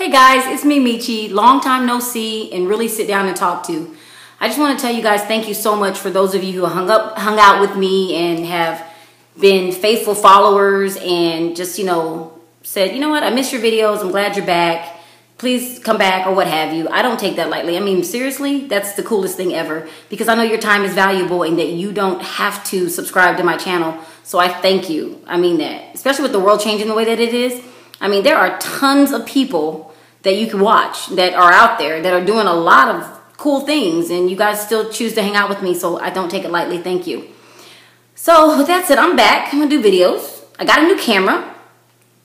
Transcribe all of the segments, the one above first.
Hey guys, it's me, Michi. Long time no see and really sit down and talk to. I just want to tell you guys thank you so much for those of you who hung out with me and have been faithful followers and just, said, you know what, I miss your videos. I'm glad you're back. Please come back or what have you. I don't take that lightly. I mean, seriously, that's the coolest thing ever because I know your time is valuable and that you don't have to subscribe to my channel. So I thank you. I mean that, especially with the world changing the way that it is. I mean, there are tons of people that you can watch that are out there that are doing a lot of cool things, and you guys still choose to hang out with me, so I don't take it lightly. Thank you. So with that said, I'm back. I'm gonna do videos. I got a new camera.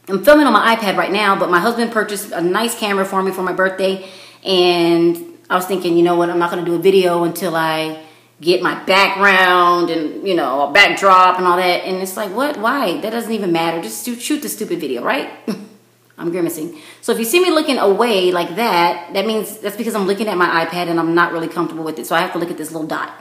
I'm filming on my iPad right now, but my husband purchased a nice camera for me for my birthday, and I was thinking, you know what, I'm not gonna do a video until I get my background and, a backdrop and all that. And it's like, what? Why? That doesn't even matter. Just shoot the stupid video, right? I'm grimacing. So if you see me looking away like that, that means that's because I'm looking at my iPad and I'm not really comfortable with it. So I have to look at this little dot.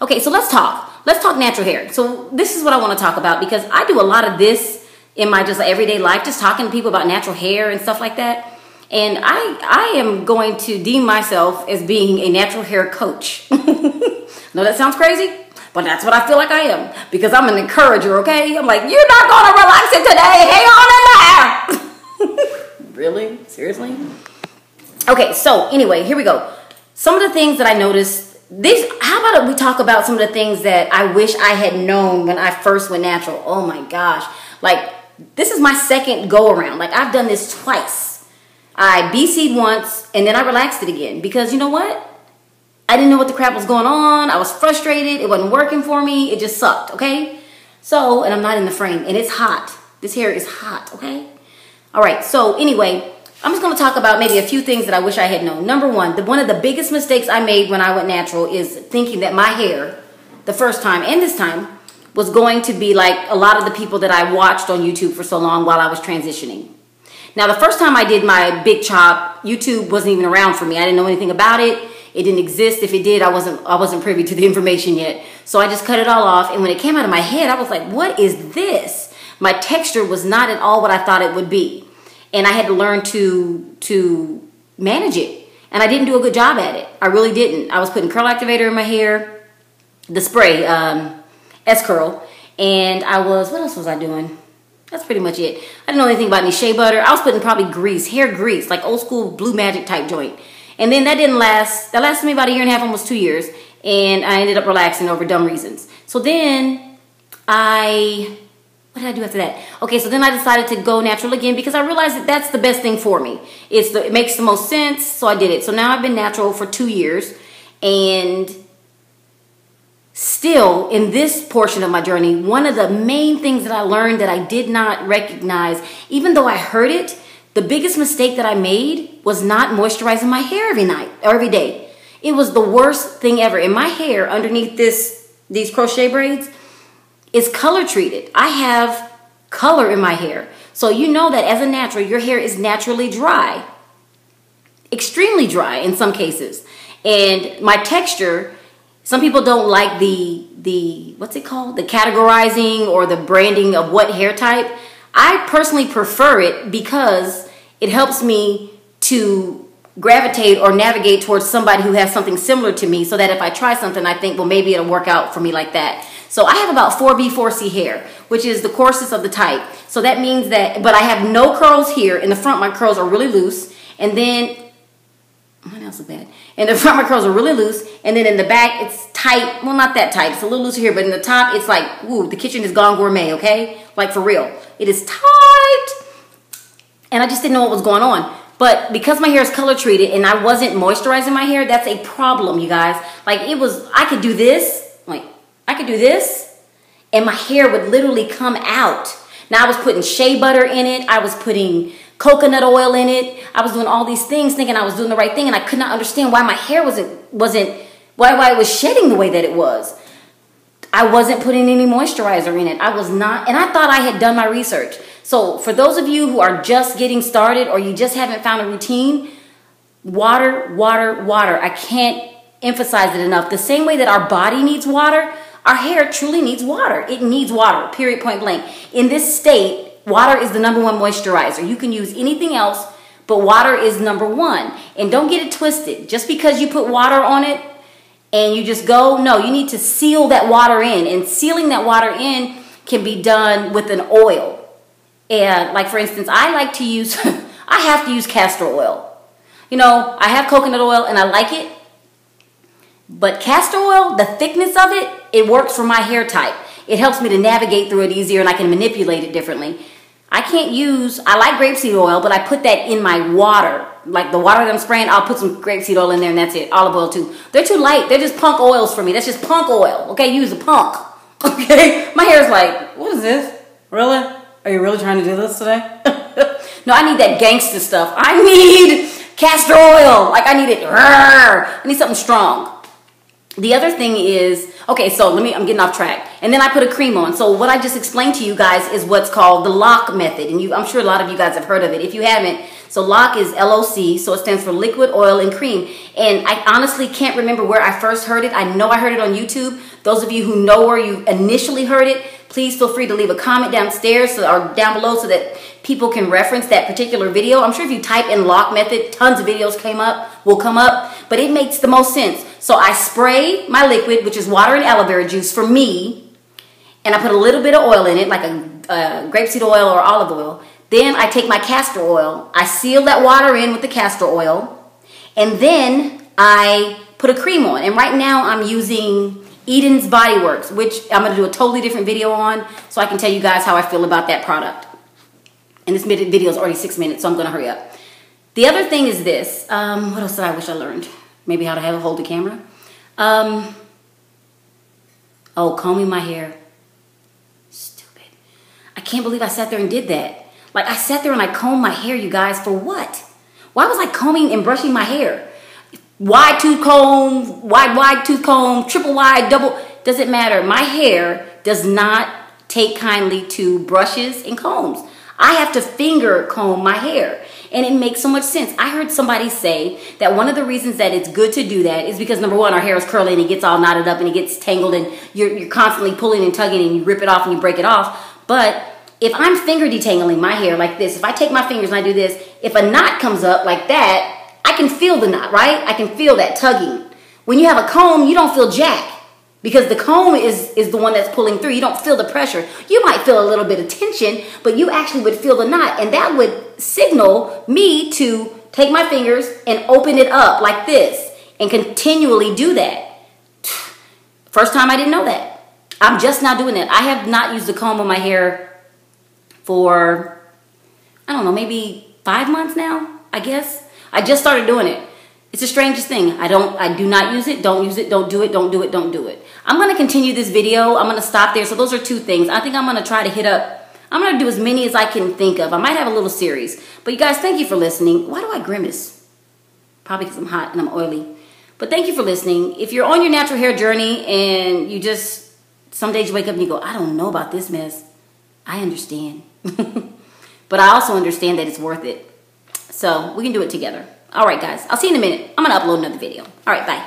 Okay, so let's talk. Let's talk natural hair. So this is what I want to talk about because I do a lot of this in my just everyday life, just talking to people about natural hair and stuff like that. And I am going to deem myself as being a natural hair coach. No, that sounds crazy, but that's what I feel like I am because I'm an encourager, okay? I'm like, you're not going to relax it today. Hang on in there. Really? Seriously? Okay, so anyway, here we go. Some of the things that I noticed, how about we talk about some of the things that I wish I had known when I first went natural? Oh my gosh. Like, this is my second go around. Like, I've done this twice. I BC'd once and then I relaxed it again because you know what? I didn't know what the crap was going on. I was frustrated. It wasn't working for me. It just sucked, okay? So, and I'm not in the frame and it's hot. This hair is hot, okay? All right, so anyway, I'm just going to talk about maybe a few things that I wish I had known. Number one, one of the biggest mistakes I made when I went natural is thinking that my hair, the first time and this time, was going to be like a lot of the people that I watched on YouTube for so long while I was transitioning. Now, the first time I did my big chop, YouTube wasn't even around for me. I didn't know anything about it. It didn't exist. If it did, I wasn't privy to the information yet. So I just cut it all off. And when it came out of my head, I was like, what is this? My texture was not at all what I thought it would be. And I had to learn to manage it. And I didn't do a good job at it. I really didn't. I was putting curl activator in my hair, the spray, S-Curl. And what else was I doing? That's pretty much it. I didn't know anything about any shea butter. I was putting probably grease, hair grease, like old school Blue Magic type joint. And then that didn't last. That lasted me about 1.5 years, almost 2 years. And I ended up relaxing over dumb reasons. So then what did I do after that? Okay, so then I decided to go natural again because I realized that that's the best thing for me. It makes the most sense, so I did it. So now I've been natural for 2 years, and still in this portion of my journey, one of the main things that I learned that I did not recognize, even though I heard it, the biggest mistake that I made was not moisturizing my hair every night or every day. It was the worst thing ever. And my hair underneath these crochet braids is color treated. I have color in my hair. So you know that as a natural, your hair is naturally dry. Extremely dry in some cases. And my texture, some people don't like the what's it called? The categorizing or the branding of what hair type. I personally prefer it because it helps me to gravitate or navigate towards somebody who has something similar to me so that if I try something, I think, well, maybe it'll work out for me like that. So I have about 4B, 4C hair, which is the coarsest of the type. So that means that, but I have no curls here. In the front, my curls are really loose. And then, what else is bad? In the front, my curls are really loose. And then in the back, it's tight. Well, not that tight. It's a little looser here. But in the top, it's like, ooh, the kitchen is gone gourmet, okay? Like for real. It is tight. And I just didn't know what was going on. But because my hair is color treated and I wasn't moisturizing my hair, that's a problem, you guys. Like I could do this. I could do this and my hair would literally come out. Now I was putting shea butter in it. I was putting coconut oil in it. I was doing all these things thinking I was doing the right thing, and I could not understand why my hair why it was shedding the way that it was. I wasn't putting any moisturizer in it. I was not, and I thought I had done my research. So for those of you who are just getting started or you just haven't found a routine, water, water, water. I can't emphasize it enough. The same way that our body needs water, our hair truly needs water. It needs water, period, point blank. In this state, water is the #1 moisturizer. You can use anything else, but water is number one. And don't get it twisted. Just because you put water on it and you just go, no, you need to seal that water in. And sealing that water in can be done with an oil. And like for instance, I like to use, I have to use castor oil. You know, I have coconut oil and I like it. But castor oil, the thickness of it, it works for my hair type. It helps me to navigate through it easier and I can manipulate it differently. I like grapeseed oil, but I put that in my water. Like the water that I'm spraying, I'll put some grapeseed oil in there and that's it. Olive oil too. They're too light. They're just punk oils for me. That's just punk oil. Okay, use a punk. Okay, my hair's like, what is this? Really? Are you really trying to do this today? No, I need that gangster stuff. I need castor oil. Like I need it. I need something strong. The other thing is, okay, so I'm getting off track. And then I put a cream on. So what I just explained to you guys is what's called the LOC method. And I'm sure a lot of you guys have heard of it. If you haven't, so LOC is LOC, so it stands for liquid, oil, and cream. And I honestly can't remember where I first heard it. I know I heard it on YouTube. Those of you who know where you initially heard it, please feel free to leave a comment downstairs or down below so that people can reference that particular video. I'm sure if you type in LOC method, tons of videos will come up, but it makes the most sense. So I spray my liquid, which is water and aloe vera juice for me, and I put a little bit of oil in it, like a grapeseed oil or olive oil. Then I take my castor oil, I seal that water in with the castor oil, and then I put a cream on. And right now I'm using Eden's Body Works, which I'm going to do a totally different video on, so I can tell you guys how I feel about that product. And this video is already 6 minutes, so I'm going to hurry up. The other thing is this. What else did I wish I learned? Maybe how to hold the camera. Combing my hair. Stupid. I can't believe I sat there and did that. Like, I sat there and I combed my hair, you guys, for what? Why was I combing and brushing my hair? Wide tooth comb, wide tooth comb, triple wide, double, doesn't matter. My hair does not take kindly to brushes and combs. I have to finger comb my hair. And it makes so much sense. I heard somebody say that one of the reasons that it's good to do that is because number one, our hair is curly and it gets all knotted up and it gets tangled and you're constantly pulling and tugging and you rip it off and you break it off. But if I'm finger detangling my hair like this, if I take my fingers and I do this, if a knot comes up like that, I can feel the knot, right? I can feel that tugging. When you have a comb, you don't feel jack because the comb is the one that's pulling through. You don't feel the pressure. You might feel a little bit of tension, but you actually would feel the knot. And that would signal me to take my fingers and open it up like this and continually do that. First time I didn't know that. I'm just now doing that. I have not used the comb on my hair for, I don't know, maybe 5 months now, I guess. I just started doing it. It's the strangest thing. I do not use it, don't use it, don't do it, don't do it, don't do it. I'm going to continue this video. I'm going to stop there. So those are two things. I think I'm going to try to hit up, I'm going to do as many as I can think of. I might have a little series. But you guys, thank you for listening. Why do I grimace? Probably because I'm hot and I'm oily. But thank you for listening. If you're on your natural hair journey and you just, some days you wake up and you go, I don't know about this mess. I understand. But I also understand that it's worth it. So we can do it together. All right, guys. I'll see you in a minute. I'm going to upload another video. All right, bye.